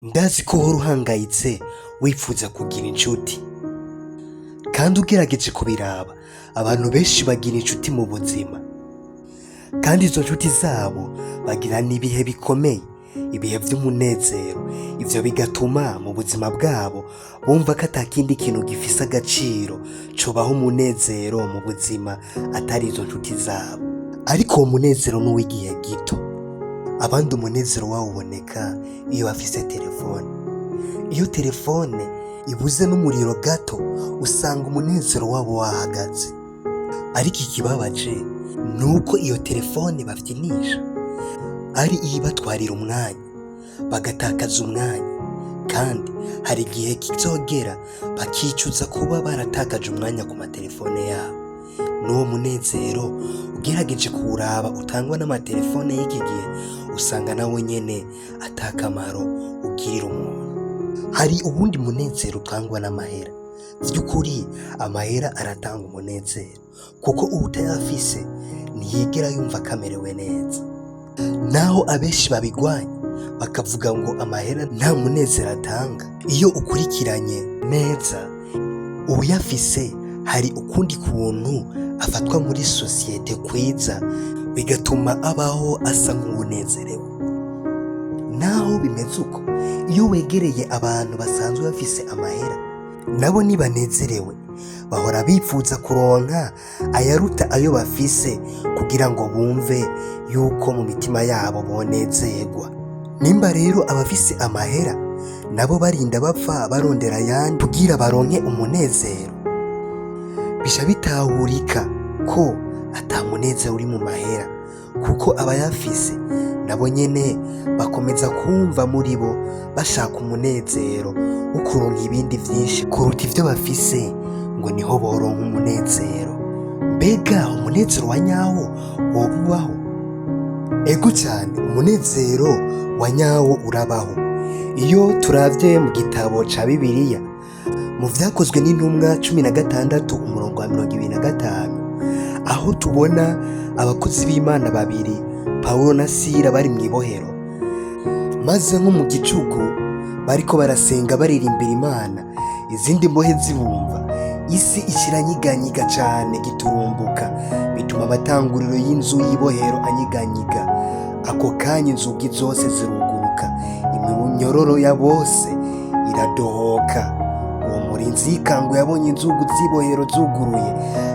Ndazi ko uhora uhangayitse wifuza kugira inshuti, kandi ugerageje kubiraba abantu benshi bagira inshuti mu buzima, kandi izo nshuti zabo bagira n'ibihe bikomeye, ibihe vy'umunezero. Ivyo bigatuma mu buzima bwabo bumva ko ata kindi kintu gifise agaciro cobaha umunezero mu buzima atari izo nshuti zabo. Ariko uwo munezero n'uw'igihe gito. Abandi umunezero wabo uboneka iyo bafise telefone. Iyo telefone ibuze n'umuriro gato usanga umunezero wabo wahagaze. Ariko ikibabaje nuko iyo telefone bafyinisha ari iyibatwarira umwanya, bagatakaza umwanya, kandi hari igihe kizogera bakicuza kuba baratakaje umwanya ku matelefone yabo. N'uwo munezero ugerageje kuwuraba utangwa n'amatelefone y'iki gihe usanga nawe nyene ata kamaro ugirira umuntu. Hari uwundi munezero utangwa n'amahera. Vy'ukuri amahera aratanga umunezero, kuko uwutayafise ntiyigera yumva akamerewe neza. Naho abenshi babigwanya bakavuga ngo amahera nta munezero atanga, iyo ukurikiranye neza uwuyafise hari ukundi kuntu afatwa muri sosiyete kwiza, bigatuma abaho asa nk'uwunezerewe. Naho bimeze uko, iyo wegereye abantu basanzwe bafise amahera, nabo nibanezerewe bahora bifuza kuronka ayaruta ayo bafise kugira ngo bumve yuko mu mitima yabo bonezerwa. Nimba rero abafise amahera nabo barinda bapfa barondera ayandi kugira baronke umunezero, bisha bitahurika ko ata munezero uri mu mahera, kuko abayafise nabo nyene bakomeza kumva muri bo bashaka umunezero wo kuronka ibindi vyinshi kuruta ivyo bafise, ngo niho boronka umunezero. Mbega umunezero wa nyawo woba ubaho? Ego cyane, umunezero wa nyawo urabaho. Iyo turavye mu gitabo ca Bibiliya mu vyakozwe n'intumwa 16 umurongo wa 25, aho tubona abakozi b'Imana babiri Pawulo na Sila bari mw'ibohero, maze nko mu gicuku bariko barasenga baririmbira Imana, izindi mbohe zibumva, isi ikiranyiganyiga cane giturumbuka, bituma amatanguriro y'inzu y'ibohero anyiganyiga. Ako kanya inzugi zose ziruguruka, iminyororo ya bose iradohoka. Uwo murinzi yikanguye abonye inzugi z'ibohero zuguruye,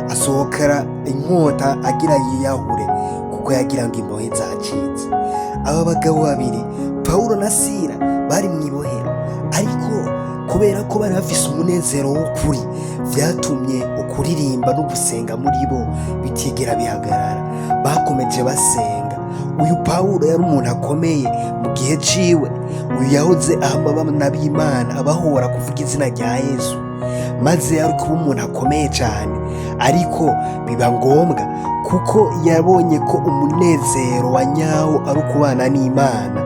asohokera inkota agira yiyahure, kuko yagira ngo imbohe zacitse. Aba bagabo babiri Pawulo na Sila bari mw'ibohero, ariko kubera ko bari bafise umunezero w'ukuri, vyatumye ukuririmba no gusenga muri bo bitigera bihagarara. Bakomeje basenga. Uyu Pawulo yari umuntu akomeye mu gihe ciwe. Uyu yahoze ahamba abana b'Imana abahora kuvuga izina rya Yesu, maze yari kuba umuntu akomeye cane. Ariko biba ngombwa kuko yabonye ko umunezero wa nyawo ari ukubana n'Imana,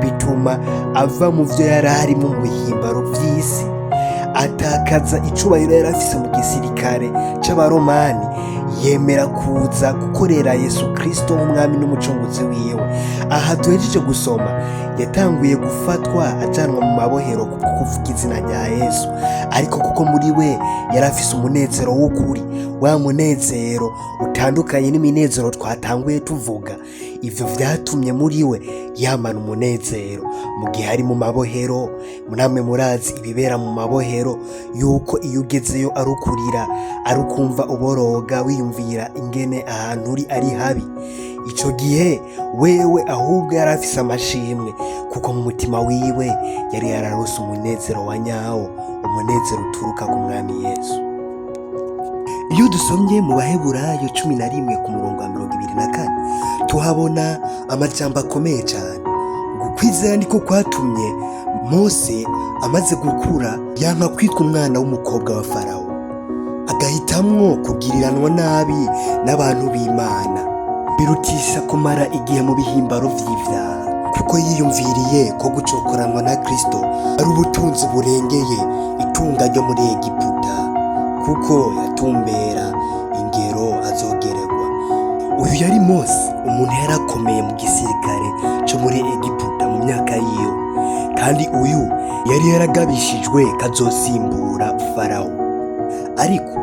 bituma ava mu vyo yari arimo mu bihimbaro vy'isi, atakaza icubahiro yari afise mu gisirikare c'Abaromani, yemera kuza gukorera Yesu Kristo nk'umwami n'umucunguzi wiwe. Aha duhejeje gusoma yatanguye gufatwa ajanwa mu mabohero kuko kuvuga izina rya Yesu, ariko kuko muri we yari afise umunezero w'ukuri, wa munezero utandukanye n'iminezero twatanguye tuvuga. Ivyo vyatumye muri we yamana umunezero mu gihe ari mu mabohero. Namwe murazi ibibera mu mabohero, yuko iyo ugezeyo ari ukurira, ari ukumva uboroga wiyumvira ingene ahantu uri ari habi. Ico gihe wewe ahubwo yari afise amashimwe, kuko mu mutima wiwe yari yararose umunezero wa nyawo, umunezero uturuka ku mwami Yesu. Iyo dusomye mu Baheburayo 11 ku murongo wa 24, tuhabona amajambo akomeye cyane. Ukwizera niko kwatumye Mose amaze gukura yanka kwitwa umwana w'umukobwa wa Farawo, agahitamwo kugiriranwa nabi n'abantu b'Imana, birutisha kumara igihe mu bihimbaro vy'ivyaha, kuko yiyumviriye ko gucokoranwa na Kristo ari ubutunzi burengeye itunga ryo muri Egiputa, kuko yatumbera ingero azogererwa. Uyu yari Mose, umuntu yarakomeye mu gisirikare co muri Egiputa mu myaka yiwe, kandi uyu yari yaragabishijwe kazosimbura Farawo. Ariko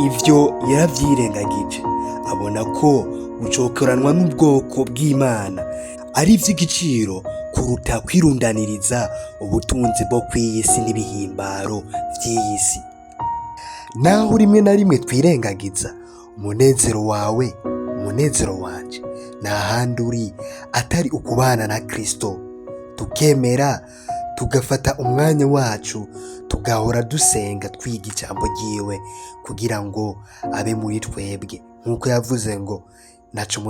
ivyo yaravyirengagije, abona ko gucokoranwa n'ubwoko bw'Imana ari ivy'igiciro kuruta kwirundaniriza ubutunzi bwo kw'iyi si n'ibihimbaro vy'iyi si. Naho rimwe na rimwe twirengagiza umunezero wawe, umunezero wanje nta handi uri atari ukubana na Kristo, tukemera tugafata umwanya wacu tugahora dusenga twiga ijambo ryiwe kugira ngo abe muri twebwe, nk'uko yavuze ngo naco